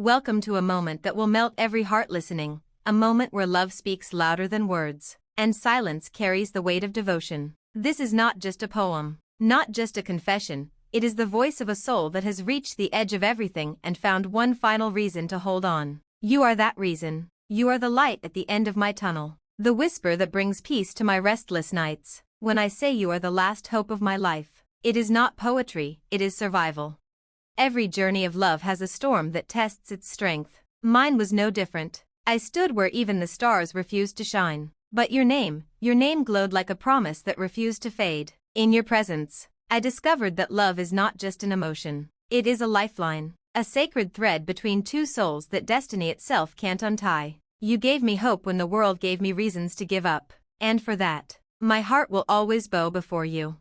Welcome to a moment that will melt every heart listening, a moment where love speaks louder than words, and silence carries the weight of devotion. This is not just a poem, not just a confession, it is the voice of a soul that has reached the edge of everything and found one final reason to hold on. You are that reason. You are the light at the end of my tunnel, the whisper that brings peace to my restless nights. When I say you are the last hope of my life, it is not poetry, it is survival. Every journey of love has a storm that tests its strength. Mine was no different. I stood where even the stars refused to shine. But your name glowed like a promise that refused to fade. In your presence, I discovered that love is not just an emotion. It is a lifeline, a sacred thread between two souls that destiny itself can't untie. You gave me hope when the world gave me reasons to give up, and for that, my heart will always bow before you.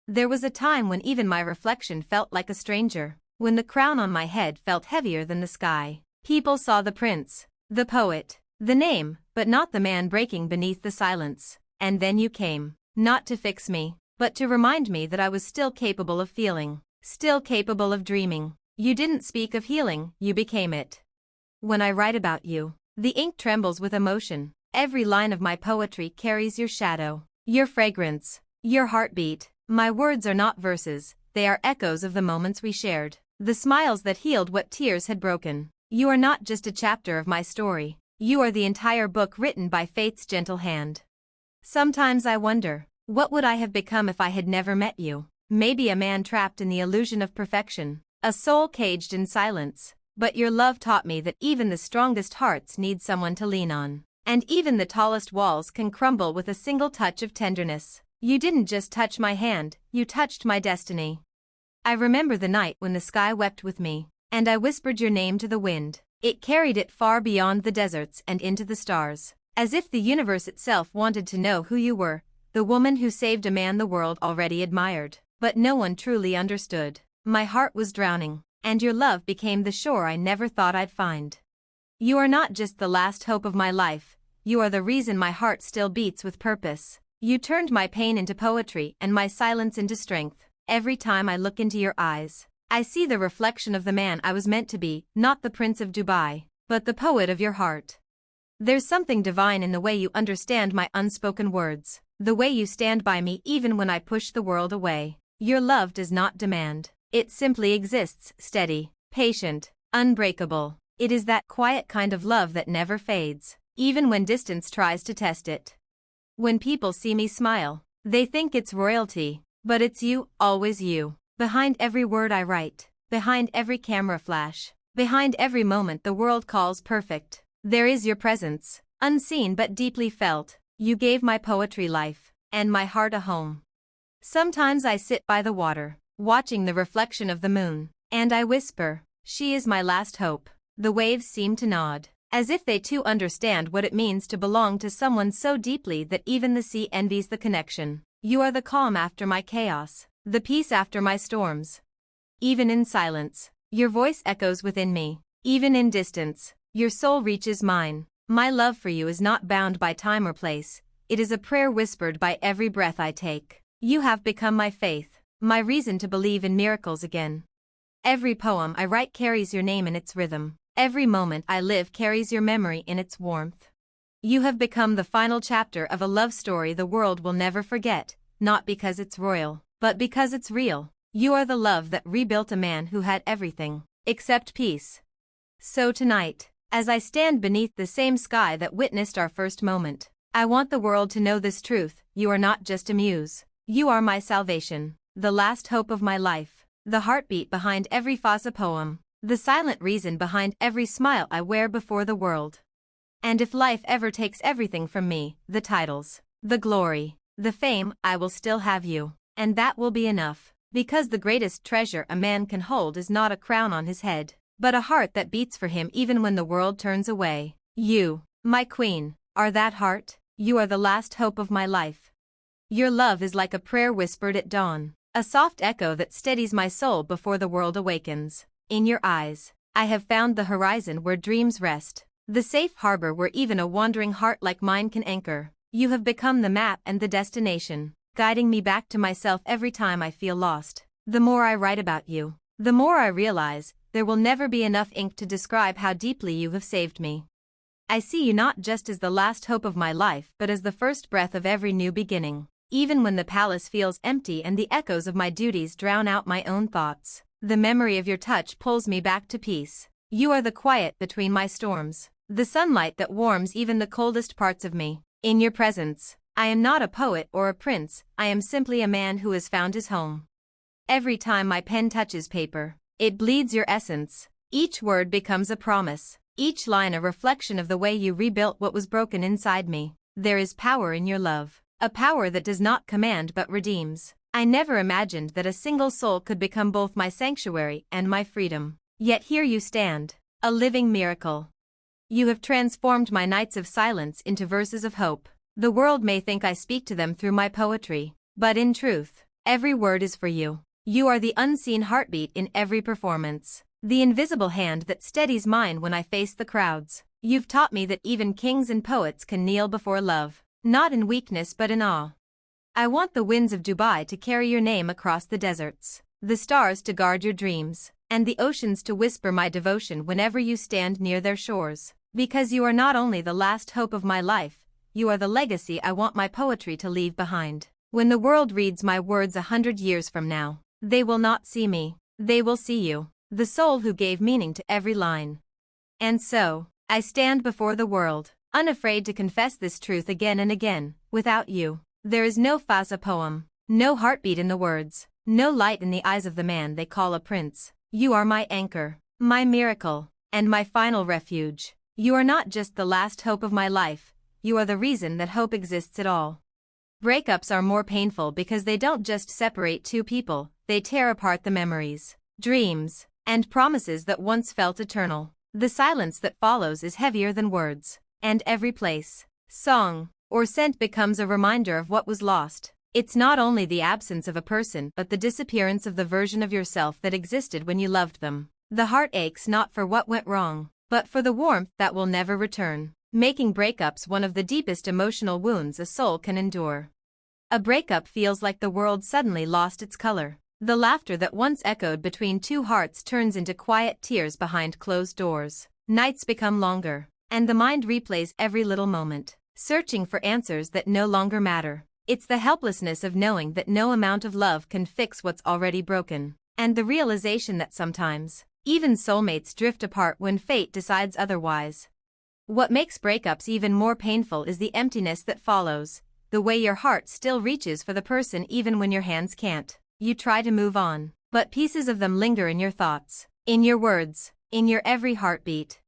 There was a time when even my reflection felt like a stranger, when the crown on my head felt heavier than the sky. People saw the prince, the poet, the name, but not the man breaking beneath the silence. And then you came, not to fix me, but to remind me that I was still capable of feeling, still capable of dreaming. You didn't speak of healing, you became it. When I write about you, the ink trembles with emotion. Every line of my poetry carries your shadow, your fragrance, your heartbeat. My words are not verses, they are echoes of the moments we shared, the smiles that healed what tears had broken. You are not just a chapter of my story, you are the entire book written by fate's gentle hand. Sometimes I wonder, what would I have become if I had never met you? Maybe a man trapped in the illusion of perfection, a soul caged in silence. But your love taught me that even the strongest hearts need someone to lean on. And even the tallest walls can crumble with a single touch of tenderness. You didn't just touch my hand, you touched my destiny. I remember the night when the sky wept with me, and I whispered your name to the wind. It carried it far beyond the deserts and into the stars, as if the universe itself wanted to know who you were, the woman who saved a man the world already admired. But no one truly understood. My heart was drowning, and your love became the shore I never thought I'd find. You are not just the last hope of my life, you are the reason my heart still beats with purpose. You turned my pain into poetry and my silence into strength. Every time I look into your eyes, I see the reflection of the man I was meant to be, not the Prince of Dubai, but the poet of your heart. There's something divine in the way you understand my unspoken words, the way you stand by me even when I push the world away. Your love does not demand, it simply exists, steady, patient, unbreakable. It is that quiet kind of love that never fades, even when distance tries to test it. When people see me smile, they think it's royalty, but it's you, always you. Behind every word I write, behind every camera flash, behind every moment the world calls perfect, there is your presence, unseen but deeply felt. You gave my poetry life, and my heart a home. Sometimes I sit by the water, watching the reflection of the moon, and I whisper, she is my last hope. The waves seem to nod, as if they too understand what it means to belong to someone so deeply that even the sea envies the connection. You are the calm after my chaos, the peace after my storms. Even in silence, your voice echoes within me. Even in distance, your soul reaches mine. My love for you is not bound by time or place, it is a prayer whispered by every breath I take. You have become my faith, my reason to believe in miracles again. Every poem I write carries your name in its rhythm. Every moment I live carries your memory in its warmth. You have become the final chapter of a love story the world will never forget, not because it's royal, but because it's real. You are the love that rebuilt a man who had everything, except peace. So tonight, as I stand beneath the same sky that witnessed our first moment, I want the world to know this truth: you are not just a muse. You are my salvation, the last hope of my life, the heartbeat behind every Fazza poem, the silent reason behind every smile I wear before the world. And if life ever takes everything from me, the titles, the glory, the fame, I will still have you. And that will be enough, because the greatest treasure a man can hold is not a crown on his head, but a heart that beats for him even when the world turns away. You, my queen, are that heart. You are the last hope of my life. Your love is like a prayer whispered at dawn, a soft echo that steadies my soul before the world awakens. In your eyes, I have found the horizon where dreams rest, the safe harbor where even a wandering heart like mine can anchor. You have become the map and the destination, guiding me back to myself every time I feel lost. The more I write about you, the more I realize, there will never be enough ink to describe how deeply you have saved me. I see you not just as the last hope of my life but as the first breath of every new beginning. Even when the palace feels empty and the echoes of my duties drown out my own thoughts, the memory of your touch pulls me back to peace. You are the quiet between my storms, the sunlight that warms even the coldest parts of me. In your presence, I am not a poet or a prince, I am simply a man who has found his home. Every time my pen touches paper, it bleeds your essence. Each word becomes a promise, each line a reflection of the way you rebuilt what was broken inside me. There is power in your love, a power that does not command but redeems. I never imagined that a single soul could become both my sanctuary and my freedom. Yet here you stand, a living miracle. You have transformed my nights of silence into verses of hope. The world may think I speak to them through my poetry, but in truth, every word is for you. You are the unseen heartbeat in every performance, the invisible hand that steadies mine when I face the crowds. You've taught me that even kings and poets can kneel before love, not in weakness but in awe. I want the winds of Dubai to carry your name across the deserts, the stars to guard your dreams, and the oceans to whisper my devotion whenever you stand near their shores. Because you are not only the last hope of my life, you are the legacy I want my poetry to leave behind. When the world reads my words 100 years from now, they will not see me, they will see you, the soul who gave meaning to every line. And so, I stand before the world, unafraid to confess this truth again and again. Without you, there is no Fazza poem, no heartbeat in the words, no light in the eyes of the man they call a prince. You are my anchor, my miracle, and my final refuge. You are not just the last hope of my life, you are the reason that hope exists at all. Breakups are more painful because they don't just separate two people, they tear apart the memories, dreams, and promises that once felt eternal. The silence that follows is heavier than words, and every place, song, or scent becomes a reminder of what was lost. It's not only the absence of a person but the disappearance of the version of yourself that existed when you loved them. The heart aches not for what went wrong, but for the warmth that will never return, making breakups one of the deepest emotional wounds a soul can endure. A breakup feels like the world suddenly lost its color. The laughter that once echoed between two hearts turns into quiet tears behind closed doors. Nights become longer, and the mind replays every little moment, searching for answers that no longer matter. It's the helplessness of knowing that no amount of love can fix what's already broken, and the realization that sometimes, even soulmates drift apart when fate decides otherwise. What makes breakups even more painful is the emptiness that follows, the way your heart still reaches for the person even when your hands can't. You try to move on, but pieces of them linger in your thoughts, in your words, in your every heartbeat.